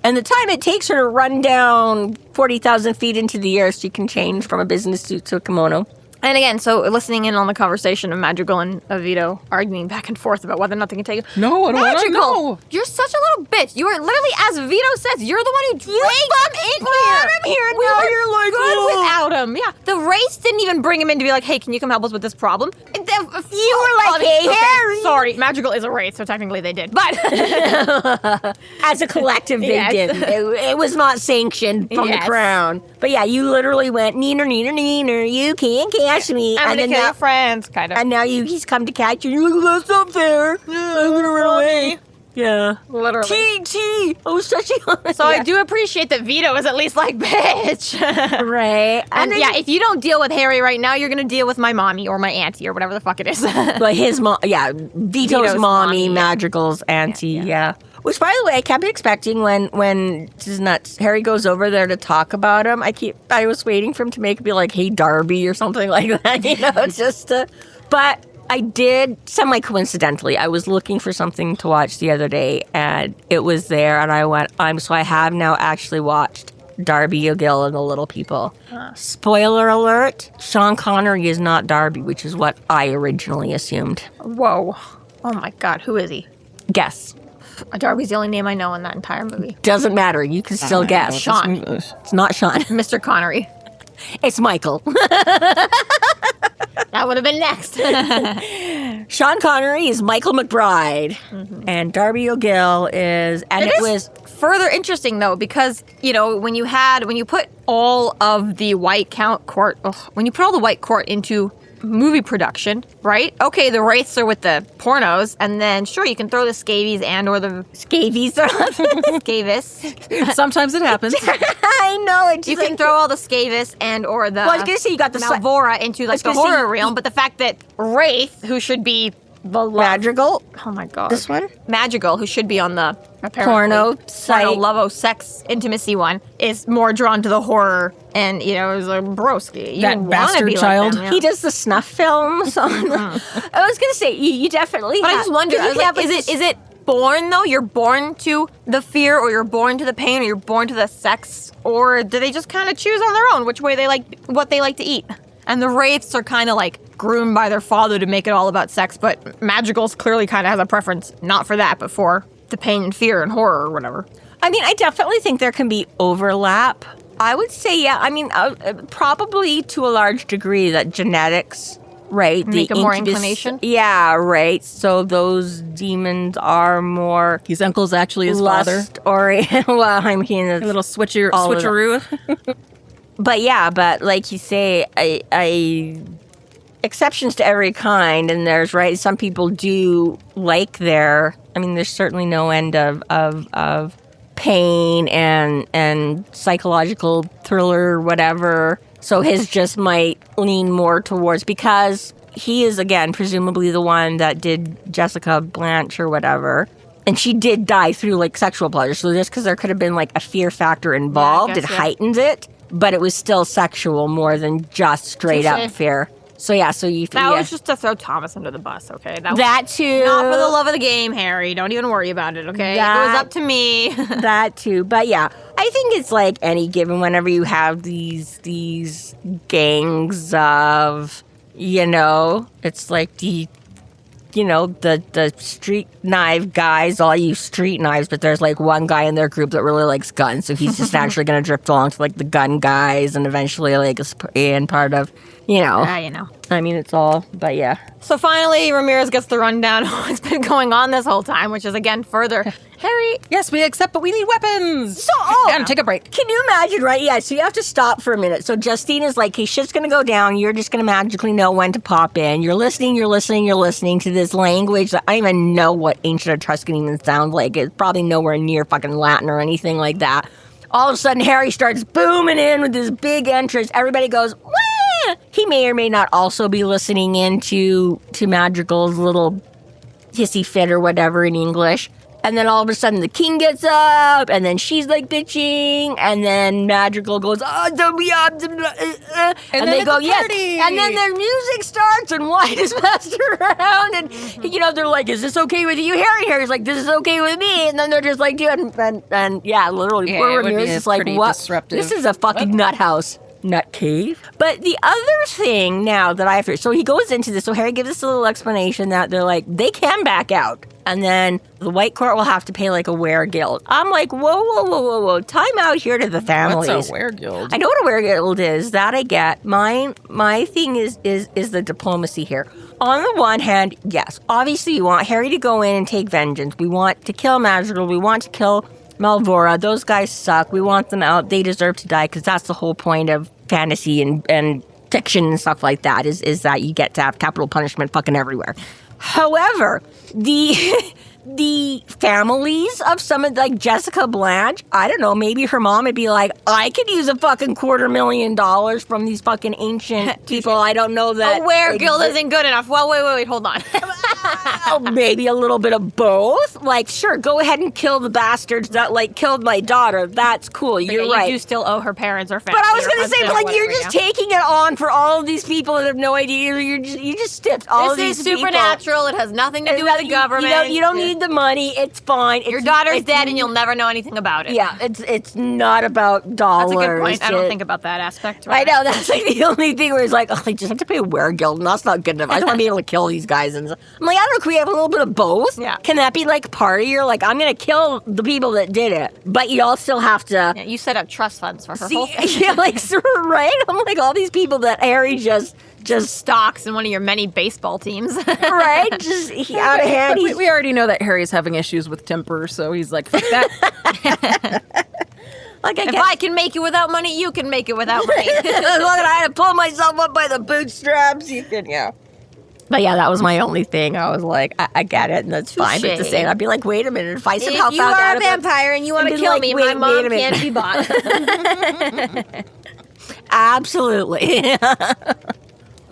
And the time it takes her to run down 40,000 feet into the air so you can change from a business suit to a kimono. And again, so listening in on the conversation of Madrigal and Vitto arguing back and forth about whether or not they can take it. No, I don't want to Madrigal, know. you're such a little bitch. You are literally, as Vitto says, you're the one who dragged him in here. We Now were you're like, good without him. Yeah. The Raith didn't even bring him in to be like, hey, can you come help us with this problem? You were like, hey, Harry. Sorry, Madrigal is a Raith, so technically they did. But as a collective, they Yes. didn't. It was not sanctioned from the Yes. crown. But yeah, you literally went, neener, neener, neener, you can't catch me. I'm And gonna then kill now, your friends, kind of. and now he's come to catch you. You're like, that's not fair. I'm gonna run away. Yeah. Literally. T. Oh, such a... So I do appreciate that Vitto is at least like, bitch. Right. And then yeah, if you don't deal with Harry right now, you're gonna deal with my mommy or my auntie or whatever the fuck it is. But his mom, yeah, Vito's Vito's mommy, mommy, Madrigal's auntie, yeah. Which, by the way, I kept expecting when this is nuts. Harry goes over there to talk about him. I was waiting for him to be like, "Hey, Darby" or something like that. You know, just to. But I did semi-coincidentally. I was looking for something to watch the other day, and it was there, and I went. So I have now actually watched Darby O'Gill and the Little People. Spoiler alert: Sean Connery is not Darby, which is what I originally assumed. Whoa. Oh my god, who is he? Guess. Darby's the only name I know in that entire movie. Doesn't matter. You can still guess. Sean. It's not Sean. Mr. Connery. It's Michael. That would have been next. Sean Connery is Michael McBride. And Darby O'Gill is... And it was... further interesting though, because when you put all of the white court into movie production, right? Okay, the Wraiths are with the pornos, and then sure you can throw the scabies and or the Scabies. scabies. Sometimes it happens. I know. It's You can throw all the scabies and or the Well, I was going to say you got the... Malvora into like the gonna say horror realm, but the fact that Raith, who should be the Madrigal. oh my god, This one? Madrigal, who should be on the Porno site. Lovo sex intimacy one, is more drawn to the horror, and is like broski. You That wanna bastard be like child. them, yeah. He does the snuff films. I was going to say, you definitely But I have... just wonder, I was like, is it born though? You're born to the fear, or you're born to the pain, or you're born to the sex, or do they just kind of choose on their own which way they like, what they like to eat? And the Wraiths are kind of like groomed by their father to make it all about sex, but Madrigal's clearly kind of has a preference, not for that, but for the pain and fear and horror or whatever. I mean, I definitely think there can be overlap. I would say, yeah, I mean, probably to a large degree that genetics, right? Make a more inclination? Yeah, right. So those demons are more His uncle's actually his father. lust-oriented. Well, I mean, A little all of switcheroo. But yeah, but like you say, I exceptions to every kind, and there's right. Some people do like their. I mean, there's certainly no end of pain and psychological thriller, whatever. So his just might lean more towards, because he is again presumably the one that did Jessica Blanche or whatever. And she did die through like sexual pleasure. So just because there could have been like a fear factor involved, guess, it yeah. heightened it. But it was still sexual more than just straight Touché. up fear. So yeah, so you... That yeah. was just to throw Thomas under the bus, okay? That too. Not for the love of the game, Harry. Don't even worry about it, okay? If it was up to me. That too. But yeah, I think it's like any given whenever you have these gangs of, it's like the street knife guys all use street knives, but there's like one guy in their group that really likes guns, so he's just naturally going to drift along to like the gun guys, and eventually like and part of, I mean, it's all, but yeah. So finally, Ramirez gets the rundown of what's been going on this whole time, which is again further. Harry, Yes, we accept, but we need weapons. So, And take a break. Can you imagine, right? Yeah, so you have to stop for a minute. So Justine is like, hey, shit's going to go down. You're just going to magically know when to pop in. You're listening to this language that I don't even know what ancient Etruscan even sounds like. It's probably nowhere near fucking Latin or anything like that. All of a sudden, Harry starts booming in with this big entrance. Everybody goes, wah! He may or may not also be listening in to Madrigal's little hissy fit or whatever in English. And then all of a sudden the king gets up, and then she's like bitching, and then Madrigal goes, don't be up, and they go, yes, and then their music starts, and White is passed around, and they're like, is this okay with you, Harry? Harry's like, this is okay with me, and then they're just like, dude, and yeah, literally, poor Ramirez is like, what? disruptive. This is a fucking nut house. nut cave. But the other thing now that I have to, so he goes into this, so Harry gives us a little explanation that they're like, they can back out. And then the White Court will have to pay like a weregild. I'm like, whoa. Time out here to the families. What's a weregild? I know what a weregild is. That I get. My thing is the diplomacy here. On the one hand, yes, obviously you want Harry to go in and take vengeance. We want to kill Madrigal. We want to kill Malvora. Those guys suck. We want them out. They deserve to die because that's the whole point of fantasy and fiction and stuff like that is that you get to have capital punishment fucking everywhere. However, the families of some of, like, Jessica Blanche, I don't know, maybe her mom would be like, I could use a fucking $250,000 from these fucking ancient people. I don't know that. A weregild isn't good enough. Well, wait, hold on. Maybe a little bit of both. Like, sure, go ahead and kill the bastards that, like, killed my daughter. That's cool. You're right. You do still owe her parents or family. But I was going to say, like, you're just taking it on for all of these people that have no idea. You just stiffed all of these people. This is supernatural. It has nothing to do with the government. You don't need the money. It's fine. Your daughter's dead and you'll never know anything about it. Yeah, it's not about dollars. That's a good point. I don't think about that aspect. Right? I know. That's like the only thing where it's like, oh, I just have to pay a weregild, and that's not good enough. I just want to be able to kill these guys. And I'm like, I don't know, can we have a little bit of both? Yeah. Can that be like part of your, like, I'm going to kill the people that did it, but you all still have to... Yeah, you set up trust funds for her whole thing. Yeah, like, right? I'm like, all these people that Harry just stocks in one of your many baseball teams. Right? Just out of hand. We already know that Harry's having issues with temper, so he's like, fuck that. Like, if I can make it without money, you can make it without money. As long as I had to pull myself up by the bootstraps, you can, yeah. But yeah, that was my only thing. I was like, I get it, and that's fine. But at the same, I'd be like, wait a minute, if I somehow found out if you are a vampire and you want to kill me, my mom can't be bought. Absolutely.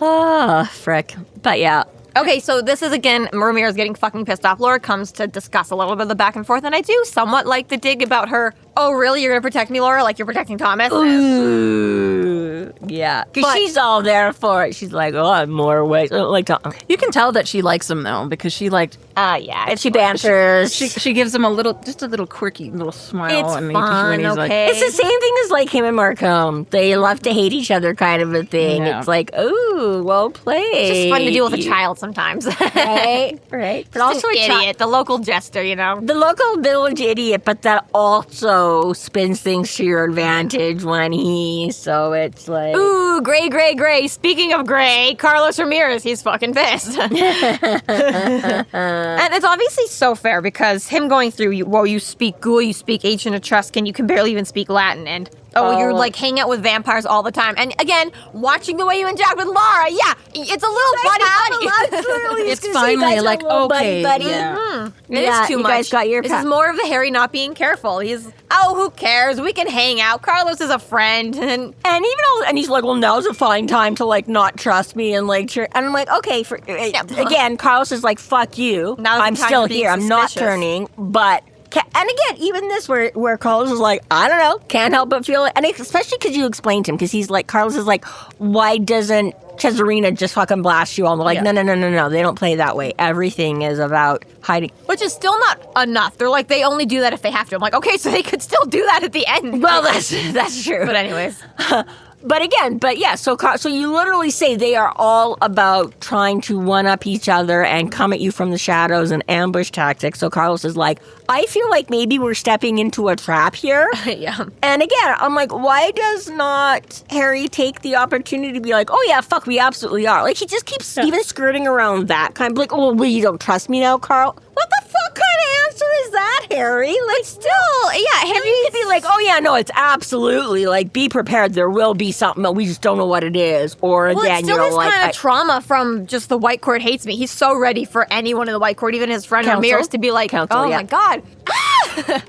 Oh, frick. But yeah. Okay, so this is, again, Ramirez getting fucking pissed off. Laura comes to discuss a little bit of the back and forth, and I do somewhat like the dig about her, oh, really? You're going to protect me, Laura? Like you're protecting Thomas? Ooh. Yeah. Because she's all there for it. She's like, oh, I'm more ways. Like, you can tell that she likes him, though, because she, like... yeah. If she banters. She gives him a little quirky little smile. It's and fun, he's okay. like, it's the same thing as, like, him and Markham. They love to hate each other kind of a thing. Yeah. It's like, ooh, well played. It's just fun to deal with a child sometimes. Right. But also an idiot, the local jester, you know. The local village idiot, but that also spins things to your advantage so it's like... Ooh, gray. Speaking of gray, Carlos Ramirez, he's fucking pissed. And it's obviously so fair because him going through, you speak Ghoul, you speak ancient Etruscan, you can barely even speak Latin, and you're like hanging out with vampires all the time. And again, watching the way you interact with Lara, yeah, it's a little buddy. It's finally like, okay, buddy. Yeah. It is too much. Guys got your this is more of the Harry not being careful. He's, who cares? We can hang out. Carlos is a friend. And he's like, well, now's a fine time to, like, not trust me and, like, and I'm like, okay, again, Carlos is like, fuck you. I'm still here. I'm not turning, but... And again, even this where Carlos is like, I don't know, can't help but feel it. And especially because you explained to him, because he's like, Carlos is like, why doesn't Cesarina just fucking blast you all? And they're like, no, they don't play that way. Everything is about hiding. Which is still not enough. They're like, they only do that if they have to. I'm like, okay, so they could still do that at the end. Well, that's true. But anyways. So you literally say they are all about trying to one-up each other and come at you from the shadows and ambush tactics. So Carlos is like, I feel like maybe we're stepping into a trap here. Yeah. And again, I'm like, why does not Harry take the opportunity to be like, oh yeah, fuck, we absolutely are. Like, he just keeps even skirting around that kind of like, oh, well, you don't trust me now, Carl? What the fuck kind of answer is that, Harry? Like, still, yeah, Harry could be like, oh yeah, no, it's absolutely, like, be prepared, there will be something, but we just don't know what it is. Or again, it's still his kind of trauma from just the White Court hates me. He's so ready for anyone in the White Court, even his friend Ramirez, to be like, my God.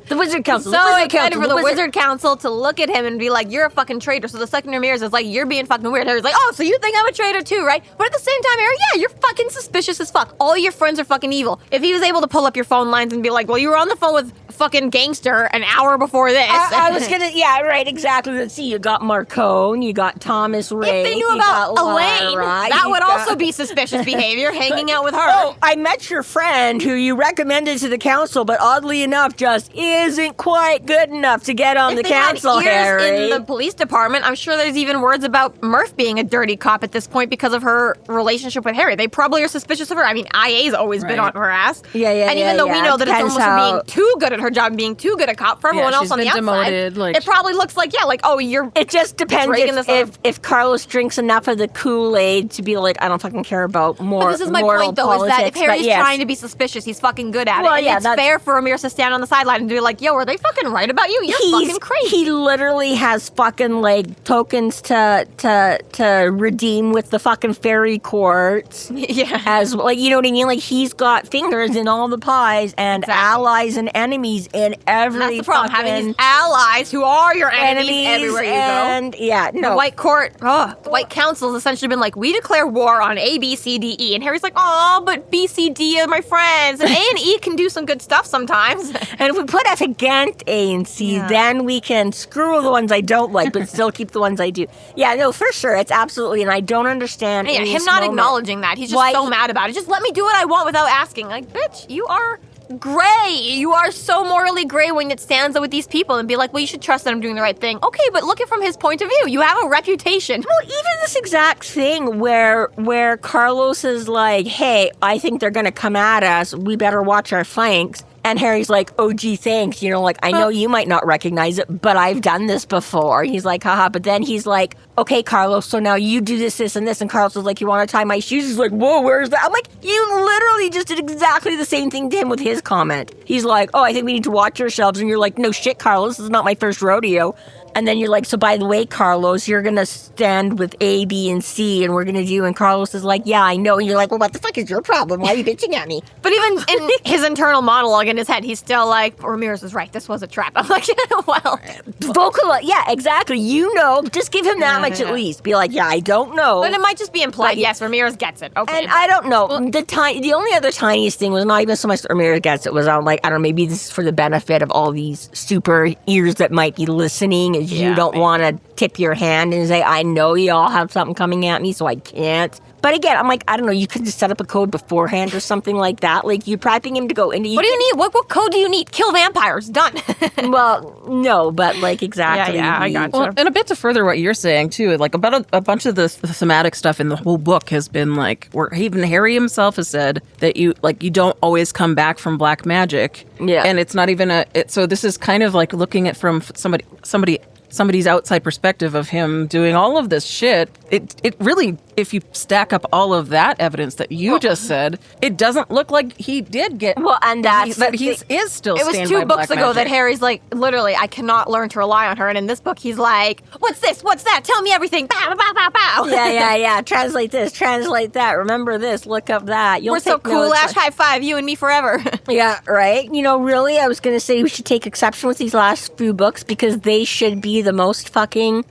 The Wizard Council. So excited for the Wizard Council to look at him and be like, you're a fucking traitor. So the second Ramirez is like, you're being fucking weird. Harry's like, oh, so you think I'm a traitor too, right? But at the same time, Harry, yeah, you're fucking suspicious as fuck. All your friends are fucking evil. If he was able to pull up your phone lines and be like, well, you were on the phone with fucking gangster an hour before this. I was gonna, yeah, right, exactly. Let's see, you got Marcone, you got Thomas Raith. If they knew about Elaine, that would also be suspicious behavior, hanging out with her. Oh, I met your friend who you recommended to the council, but oddly enough, just isn't quite good enough to get on the council, If they had ears Harry. in the police department, I'm sure there's even words about Murph being a dirty cop at this point because of her relationship with Harry. They probably are suspicious of her. I mean, IA's always been on her ass. Yeah, And even though we know that it's Depends almost for how- being too good at her job and being too good a cop, for everyone else she's on the been outside, demoted, like- it probably looks like, you're... It just depends Dragging this if Carlos drinks enough of the Kool-Aid to be like, I don't fucking care about more. But this is my moral point, though, is that if politics, Harry's but yes. trying to be suspicious, he's fucking good at Well, it. And yeah, it's that's- fair for Ramirez to stand on the sideline and be like, yo, are they fucking right about you? You're fucking crazy. He literally has fucking like tokens to redeem with the fucking fairy courts. Yeah. As like, you know what I mean? Like he's got fingers in all the pies and allies and enemies in every That's the problem, fucking having these allies who are your enemies everywhere you go. and yeah, no. The White Council's essentially been like, we declare war on A, B, C, D, E. And Harry's like, oh, but B, C, D are my friends. And A and E can do some good stuff sometimes. And if we put F against A and C, then we can screw the ones I don't like, but still keep the ones I do. Yeah, no, for sure. It's absolutely, and I don't understand. Yeah, in him this not moment acknowledging that. He's just why so he- mad about it. Just let me do what I want without asking. Like, bitch, you are gray. You are so morally gray when it stands up with these people and be like, well, you should trust that I'm doing the right thing. Okay, but look at it from his point of view. You have a reputation. Well, even this exact thing where Carlos is like, hey, I think they're going to come at us. We better watch our flanks. And Harry's like, oh, gee, thanks. You know, like, I know you might not recognize it, but I've done this before. He's like, haha. But then he's like, okay, Carlos, so now you do this, this, and this. And Carlos is like, you want to tie my shoes? He's like, whoa, where's that? I'm like, you literally just did exactly the same thing to him with his comment. He's like, oh, I think we need to watch ourselves. And you're like, no shit, Carlos, this is not my first rodeo. And then you're like, so by the way, Carlos, you're going to stand with A, B, and C, and we're going to do, and Carlos is like, yeah, I know. And you're like, well, what the fuck is your problem? Why are you bitching at me? But even in his internal monologue in his head, he's still like, Ramirez was right. This was a trap. I'm like, well. Vocal, yeah, exactly. You know, just give him that much at least. Be like, yeah, I don't know. But it might just be implied. Yes, Ramirez gets it. Okay. And I don't know. The only other tiniest thing was not even so much that Ramirez gets it. Was I'm like, I don't know, maybe this is for the benefit of all these super ears that might be listening, as you don't want to tip your hand and say, I know y'all have something coming at me, so I can't. But again, I'm like, I don't know, you could just set up a code beforehand or something like that. Like, you're prepping him to go into... What do you need? What code do you need? Kill vampires. Done. Well, no, but like, exactly. Yeah, I got you. Well, and a bit to further what you're saying too, like about a bunch of the thematic stuff in the whole book has been like, where even Harry himself has said that you don't always come back from black magic. Yeah. And it's not even so this is kind of like looking at from somebody's outside perspective of him doing all of this shit. It really, if you stack up all of that evidence that you just said, it doesn't look like he did get. Well, and that he is still. It was stand 2 by books black ago that magic. Harry's like, literally, I cannot learn to rely on her. And in this book, he's like, what's this? What's that? Tell me everything. Bow, bow, bow, bow. Yeah. Translate this, translate that. Remember this, look up that. You'll We're so take cool. notes. Ash, high five, you and me forever. Yeah, right. You know, really, I was going to say we should take exception with these last few books because they should be the most fucking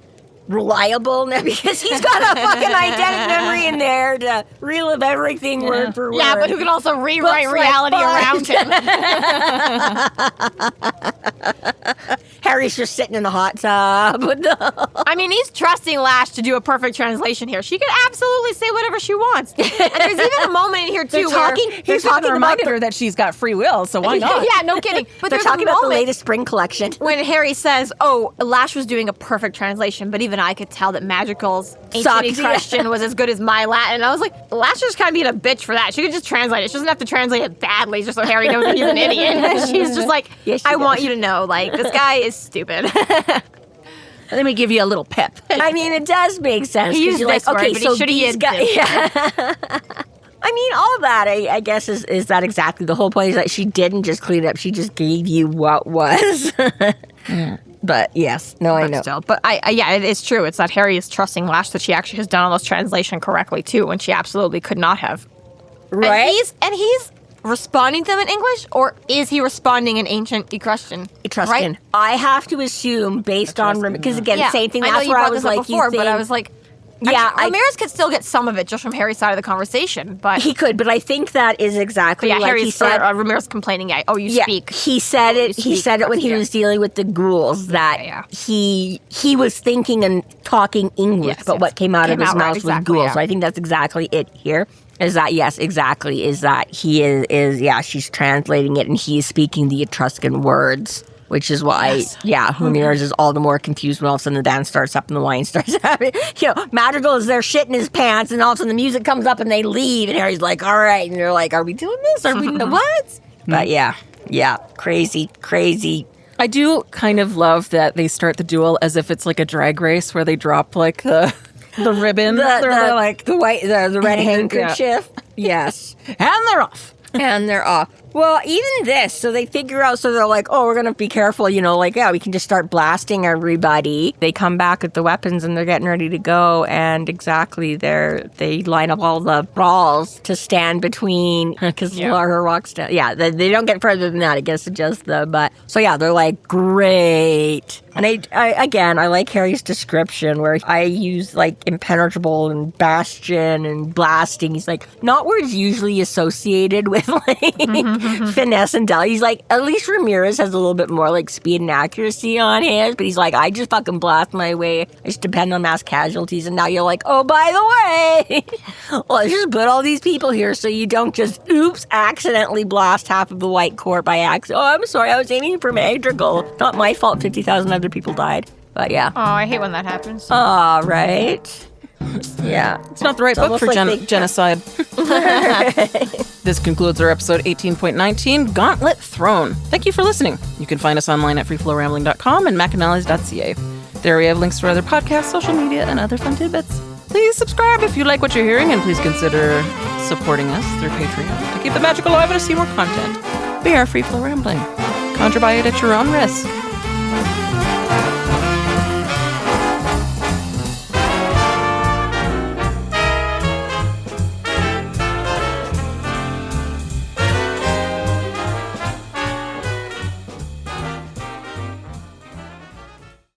reliable because he's got a fucking eidetic memory in there to relive everything word for word. Yeah, but who can also rewrite Books reality like around him? Harry's just sitting in the hot tub. I mean, he's trusting Lash to do a perfect translation here. She could absolutely say whatever she wants. And there's even a moment in here, too, where... He's talking reminded her that she's got free will, so why not? Yeah, no kidding. But They're there's talking a about the moment latest spring collection. when Harry says, oh, Lash was doing a perfect translation, but even I could tell that Magical's ancient Sucked. Etruscan was as good as my Latin. I was like, Lash is kind of being a bitch for that. She could just translate it. She doesn't have to translate it badly just so Harry knows that he's an idiot. She's just like, Yes, she I does. want you to know, like, this guy is stupid. Let me give you a little pep. I mean, it does make sense. He 'cause used you're this like, word, okay, but he so should have these used guys... it. Yeah. I mean, all that, I guess, is that exactly the whole point is that she didn't just clean it up. She just gave you what was. But yes, no, I know. Still, but yeah, it is true. It's that Harry is trusting Lash that she actually has done all those translation correctly too, when she absolutely could not have. Right? And he's responding to them in English, or is he responding in ancient Etruscan? Etruscan. Right? I have to assume based on because again, Yeah. same thing. I know That's you where I brought was this up like, before, you think, but I was like, Yeah, Ramirez could still get some of it just from Harry's side of the conversation, but he could, but I think that is exactly like Harry's he said. Ramirez complaining. You speak. He said it. He said it when he was dealing with the ghouls that he was thinking and talking English, but what came out of his mouth was ghouls. Yeah. So I think that's exactly it here. Is that exactly? Is that he is she's translating it and he's speaking the Etruscan words. Which is why, Ramirez is all the more confused when all of a sudden the dance starts up and the wine starts happening. Madrigal is there shitting his pants, and all of a sudden the music comes up and they leave, and Harry's like, all right. And they're like, are we doing this? Are we doing what? But crazy. I do kind of love that they start the duel as if it's like a drag race where they drop like the ribbon. The red handkerchief. Yes. And they're off. And they're off. Well, even this, so they figure out, so they're like, we're going to be careful, we can just start blasting everybody. They come back with the weapons and they're getting ready to go, and they line up all the balls to stand between, because Lara walks down. Yeah, they don't get further than that, I guess, it's just but, so they're like, great. And I like Harry's description where I use like impenetrable and bastion and blasting. He's like, not words usually associated with like finesse and deli. He's like, at least Ramirez has a little bit more like speed and accuracy on his, but he's like, I just fucking blast my way. I just depend on mass casualties. And now you're like, oh, by the way, let's just put all these people here so you don't just, accidentally blast half of the White Court by accident. Oh, I'm sorry, I was aiming for Madrigal. Not my fault 50,000 other people died. But yeah. Oh, I hate when that happens. Oh, right. Yeah. It's not the right book for genocide. This concludes our episode 18.19, Gauntlet Throne. Thank you for listening. You can find us online at freeflowrambling.com and McAnallys.ca. There we have links to our other podcasts, social media, and other fun tidbits. Please subscribe if you like what you're hearing, and please consider supporting us through Patreon to keep the magic alive and to see more content. We are Free Flow Rambling. Conjure by it at your own risk.